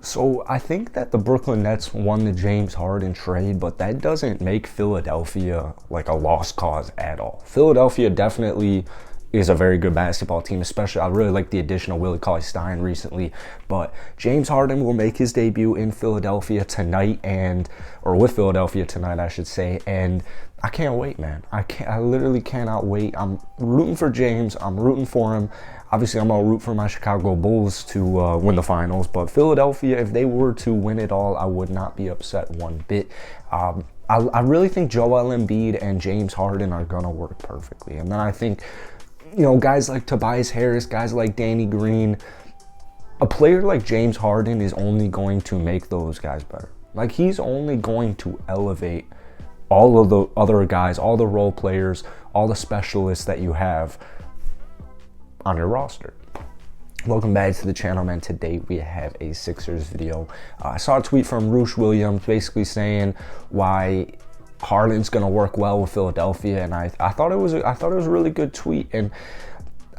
So I think that the Brooklyn Nets won the James Harden trade, but that doesn't make Philadelphia like a lost cause at all. Philadelphia definitely is a very good basketball team, especially I really like the addition of Willie Cauley-Stein recently. But James Harden will make his debut in Philadelphia tonight, or with Philadelphia tonight, I should say, and I can't wait, man. I literally cannot wait. I'm rooting for James. I'm rooting for him. Obviously, I'm gonna root for my Chicago Bulls to win the finals, but Philadelphia, if they were to win it all, I would not be upset one bit. I really think Joel Embiid and James Harden are gonna work perfectly, and then I think, guys like Tobias Harris, guys like Danny Green, a player like James Harden is only going to make those guys better. Like, he's only going to elevate all of the other guys, all the role players, all the specialists that you have on your roster. Welcome back to the channel, man. Today we have a Sixers video. I saw a tweet from Roosh Williams basically saying why Harden's gonna work well with Philadelphia, and I thought it was a really good tweet. And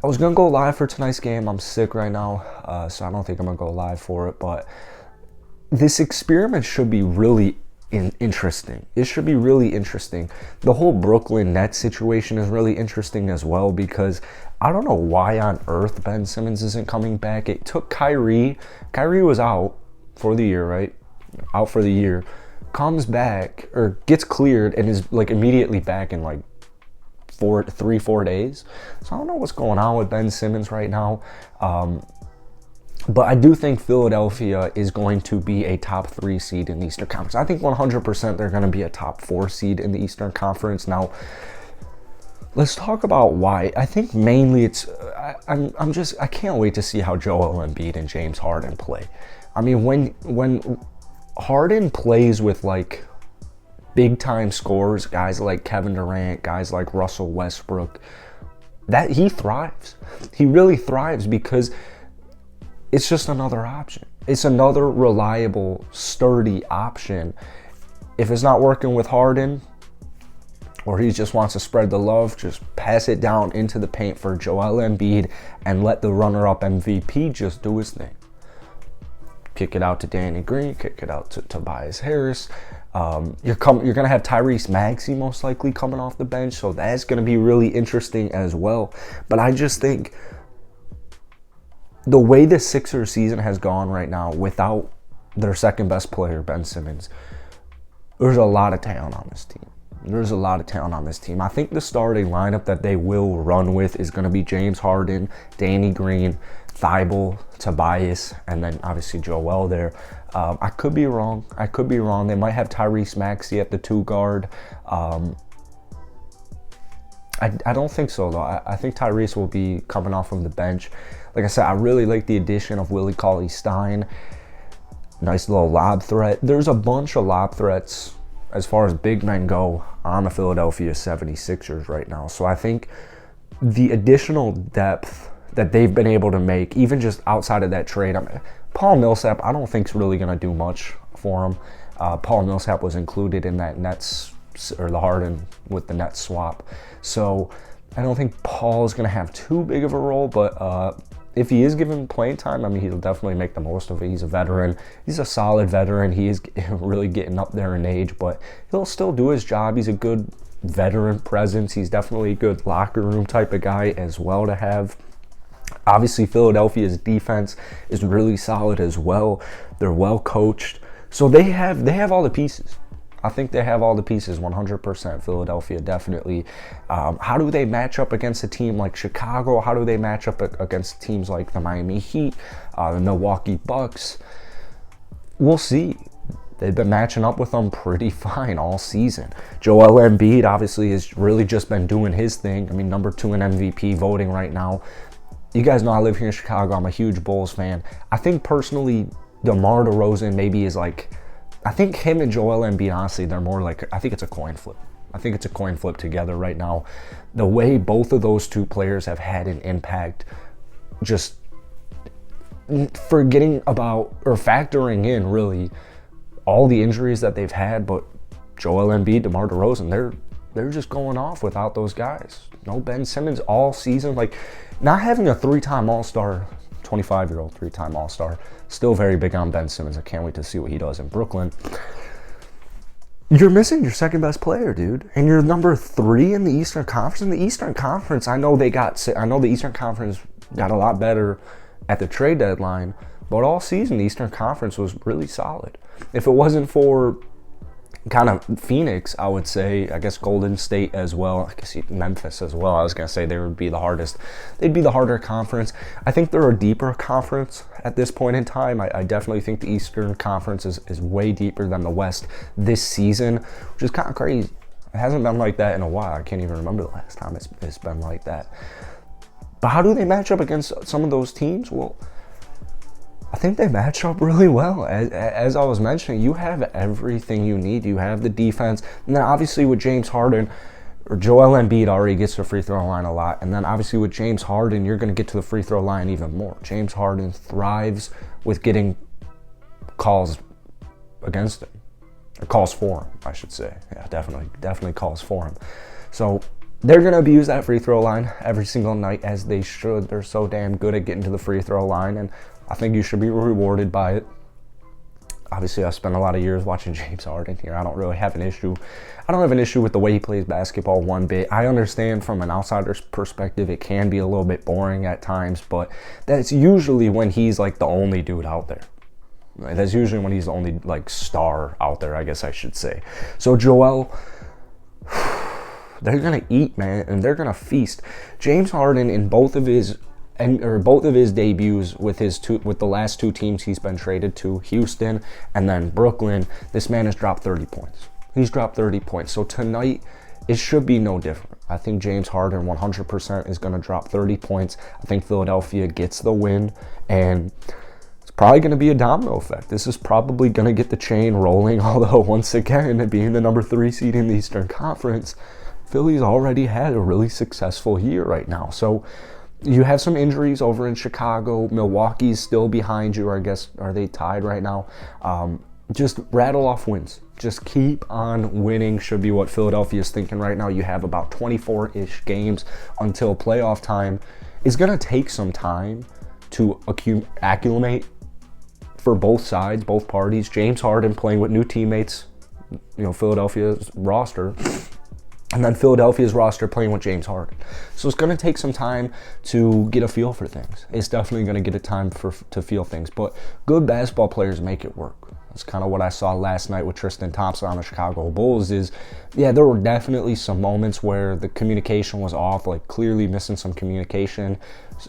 I was gonna go live for tonight's game. I'm sick right now, so I don't think I'm gonna go live for it. But this experiment should be really interesting. It should be really interesting. The whole Brooklyn Nets situation is really interesting as well, because I don't know why on earth Ben Simmons isn't coming back. It took Kyrie. Kyrie was out for the year, right? Out for the year. Comes back or gets cleared and is like immediately back in like 4 days. So I don't know what's going on with Ben Simmons right now. But I do think Philadelphia is going to be a top 3 seed in the Eastern Conference. I think 100% they're going to be a top 4 seed in the Eastern Conference. Now, let's talk about why. I think mainly it's I can't wait to see how Joel Embiid and James Harden play. I mean, when Harden plays with like big time scorers, guys like Kevin Durant, guys like Russell Westbrook, that he thrives. He really thrives because it's just another option. It's another reliable, sturdy option. If it's not working with Harden, or he just wants to spread the love, just pass it down into the paint for Joel Embiid and let the runner-up MVP just do his thing. Kick it out to Danny Green, kick it out to Tobias Harris. You're going to have Tyrese Maxey most likely coming off the bench, so that's going to be really interesting as well. But I just think the way the Sixers season has gone right now without their second best player, Ben Simmons, there's a lot of talent on this team. There's a lot of talent on this team. I think the starting lineup that they will run with is going to be James Harden, Danny Green, Thibault, Tobias, and then obviously Joel there. I could be wrong. They might have Tyrese Maxey at the 2 guard. I don't think so, though. I think Tyrese will be coming off from the bench. Like I said, I really like the addition of Willie Cauley-Stein. Nice little lob threat. There's a bunch of lob threats as far as big men go on the Philadelphia 76ers right now. So I think the additional depth that they've been able to make, even just outside of that trade, Paul Millsap, I don't think is really going to do much for him. Paul Millsap was included in that Nets, or the Harden with the Nets swap. So I don't think Paul is going to have too big of a role, but if he is given playing time, I mean, he'll definitely make the most of it. He's a veteran. He's a solid veteran. He is really getting up there in age, but he'll still do his job. He's a good veteran presence. He's definitely a good locker room type of guy as well to have. Obviously, Philadelphia's defense is really solid as well. They're well coached. So they have all the pieces. I think they have all the pieces, 100%. Philadelphia, definitely. How do they match up against a team like Chicago? How do they match up against teams like the Miami Heat, the Milwaukee Bucks? We'll see. They've been matching up with them pretty fine all season. Joel Embiid, obviously, has really just been doing his thing. I mean, number 2 in MVP voting right now. You guys know I live here in Chicago. I'm a huge Bulls fan. I think, personally, DeMar DeRozan maybe is like... I think him and Joel Embiid, honestly, they're more like, I think it's a coin flip. I think it's a coin flip together right now. The way both of those 2 players have had an impact, just forgetting about, or factoring in, really, all the injuries that they've had, but Joel Embiid, DeMar DeRozan, they're just going off without those guys. No Ben Simmons all season. Like, not having a 3-time All-Star 25-year-old three-time All-Star. Still very big on Ben Simmons. I can't wait to see what he does in Brooklyn. You're missing your second best player, dude, and you're number 3 in the Eastern Conference. In the Eastern Conference, I know the Eastern Conference got a lot better at the trade deadline, but all season the Eastern Conference was really solid. If it wasn't for kind of Phoenix, I would say, I guess Golden State as well, I guess Memphis as well. I was going to say they would be the hardest. They'd be the harder conference. I think they're a deeper conference at this point in time. I definitely think the Eastern Conference is way deeper than the West this season, which is kind of crazy. It hasn't been like that in a while. I can't even remember the last time it's been like that. But how do they match up against some of those teams? Well, I think they match up really well. As I was mentioning, you have everything you need. You have the defense. And then obviously with James Harden, or Joel Embiid already gets to the free throw line a lot. And then obviously with James Harden, you're going to get to the free throw line even more. James Harden thrives with getting calls against him. Or calls for him, I should say. Yeah, definitely calls for him. So they're going to abuse that free throw line every single night, as they should. They're so damn good at getting to the free throw line, and I think you should be rewarded by it. Obviously, I've spent a lot of years watching James Harden here. I don't really have an issue. I don't have an issue with the way he plays basketball one bit. I understand from an outsider's perspective it can be a little bit boring at times, but that's usually when he's like the only dude out there. That's usually when he's the only like star out there, I guess I should say. So Joel, they're gonna eat, man, and they're gonna feast. James Harden in both of his debuts with the last 2 teams he's been traded to, Houston and then Brooklyn, this man has dropped 30 points. He's dropped 30 points. So tonight, it should be no different. I think James Harden 100% is going to drop 30 points. I think Philadelphia gets the win, and it's probably going to be a domino effect. This is probably going to get the chain rolling, although once again, being the number 3 seed in the Eastern Conference, Philly's already had a really successful year right now. So you have some injuries over in Chicago. Milwaukee's still behind you, or I guess, are they tied right now? Just rattle off wins. Just keep on winning should be what Philadelphia's thinking right now. You have about 24-ish games until playoff time. It's going to take some time to acclimate for both sides, both parties. James Harden playing with new teammates, Philadelphia's roster, and then Philadelphia's roster playing with James Harden. So it's going to take some time to get a feel for things. It's definitely going to get a time to feel things. But good basketball players make it work. That's kind of what I saw last night with Tristan Thompson on the Chicago Bulls there were definitely some moments where the communication was off, like clearly missing some communication,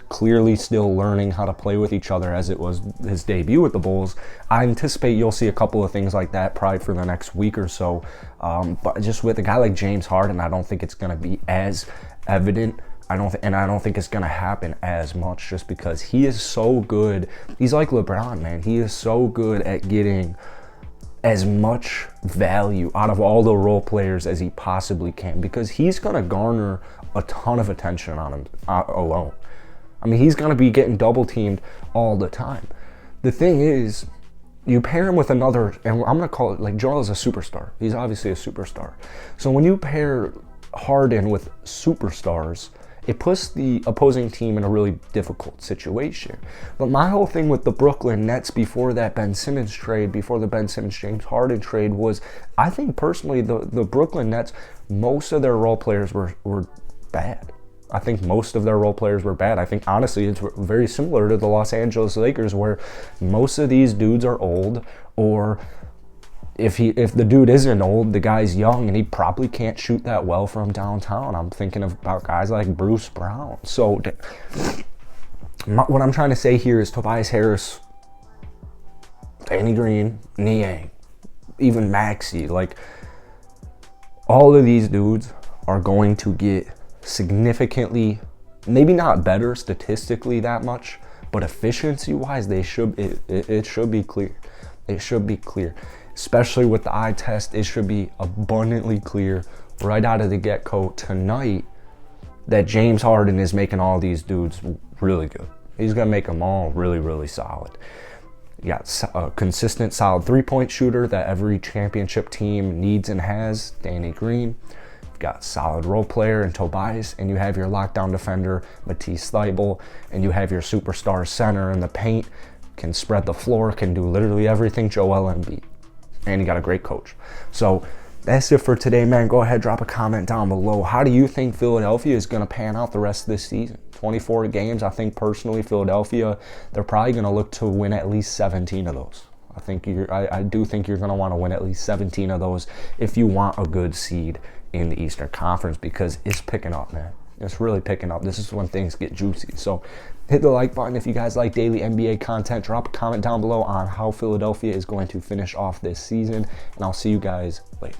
clearly still learning how to play with each other as it was his debut with the Bulls. I anticipate you'll see a couple of things like that probably for the next week or so. But just with a guy like James Harden, I don't think it's going to be as evident. I don't think it's going to happen as much, just because he is so good. He's like LeBron, man. He is so good at getting as much value out of all the role players as he possibly can, because he's going to garner a ton of attention on him alone. I mean, he's going to be getting double teamed all the time. The thing is, you pair him with another, and I'm going to call it, like, Joel is a superstar. He's obviously a superstar. So when you pair Harden with superstars, it puts the opposing team in a really difficult situation. But my whole thing with the Brooklyn Nets before that Ben Simmons trade, before the Ben Simmons-James Harden trade, was I think personally the Brooklyn Nets, most of their role players were bad. I think most of their role players were bad. I think, honestly, it's very similar to the Los Angeles Lakers, where most of these dudes are old, or if the dude isn't old, the guy's young, and he probably can't shoot that well from downtown. I'm thinking about guys like Bruce Brown. So what I'm trying to say here is Tobias Harris, Danny Green, Niang, even Maxey, like, all of these dudes are going to get significantly, maybe not better statistically that much, but efficiency-wise, it should be clear. It should be clear. Especially with the eye test, it should be abundantly clear right out of the get-go tonight that James Harden is making all these dudes really good. He's going to make them all really, really solid. You got a consistent, solid three-point shooter that every championship team needs and has, Danny Green. You've got solid role player in Tobias, and you have your lockdown defender, Matisse Thybulle, and you have your superstar center in the paint, can spread the floor, can do literally everything, Joel Embiid. And you got a great coach. So that's it for today, man. Go ahead, drop a comment down below. How do you think Philadelphia is going to pan out the rest of this season? 24 games, I think personally, Philadelphia, they're probably going to look to win at least 17 of those. I do think you're going to want to win at least 17 of those if you want a good seed in the Eastern Conference, because it's picking up, man. It's really picking up. This is when things get juicy. So hit the like button if you guys like daily NBA content. Drop a comment down below on how Philadelphia is going to finish off this season, and I'll see you guys later.